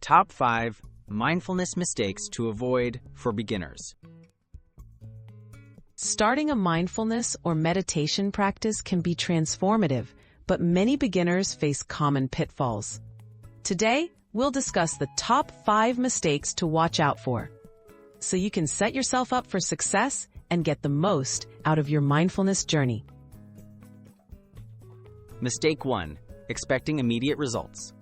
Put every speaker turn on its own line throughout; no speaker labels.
Top 5 Mindfulness Mistakes to Avoid for Beginners.
Starting a mindfulness or meditation practice can be transformative, but many beginners face common pitfalls. Today, we'll discuss the top 5 mistakes to watch out for, so you can set yourself up for success and get the most out of your mindfulness journey.
Mistake 1. Expecting immediate results.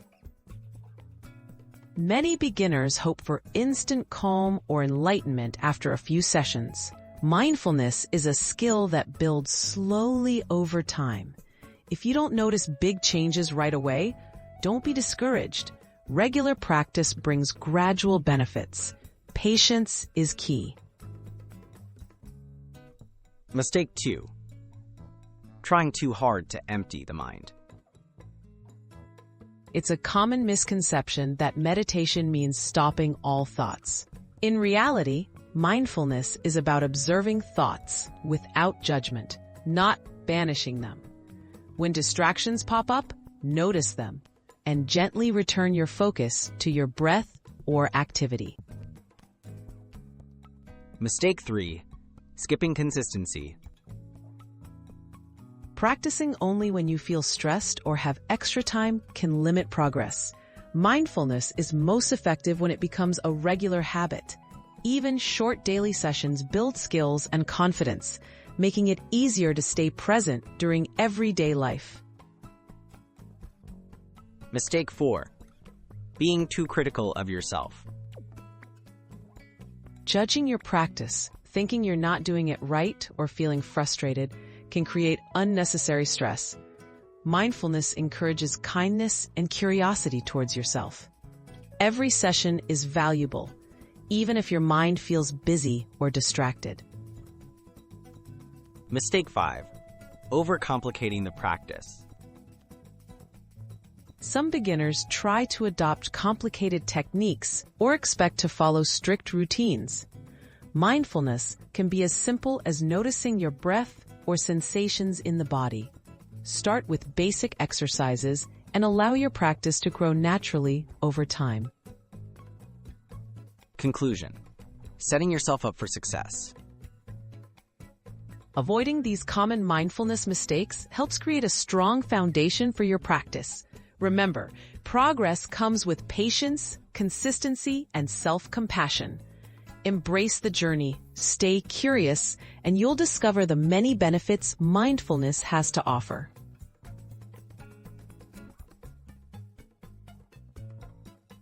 Many beginners hope for instant calm or enlightenment after a few sessions. Mindfulness is a skill that builds slowly over time. If you don't notice big changes right away, don't be discouraged. Regular practice brings gradual benefits. Patience is key.
Mistake 2. Trying too hard to empty the mind.
It's a common misconception that meditation means stopping all thoughts. In reality, mindfulness is about observing thoughts without judgment, not banishing them. When distractions pop up, notice them and gently return your focus to your breath or activity.
Mistake 3. Skipping consistency.
Practicing only when you feel stressed or have extra time can limit progress. Mindfulness is most effective when it becomes a regular habit. Even short daily sessions build skills and confidence, making it easier to stay present during everyday life.
Mistake 4. Being too critical of yourself.
Judging your practice, thinking you're not doing it right, or feeling frustrated can create unnecessary stress. Mindfulness encourages kindness and curiosity towards yourself. Every session is valuable, even if your mind feels busy or distracted.
Mistake 5. Overcomplicating the practice.
Some beginners try to adopt complicated techniques or expect to follow strict routines. Mindfulness can be as simple as noticing your breath or sensations in the body. Start with basic exercises and allow your practice to grow naturally over time.
Conclusion. Setting yourself up for success.
Avoiding these common mindfulness mistakes helps create a strong foundation for your practice. Remember, progress comes with patience, consistency, and self-compassion. Embrace the journey, stay curious, and you'll discover the many benefits mindfulness has to offer.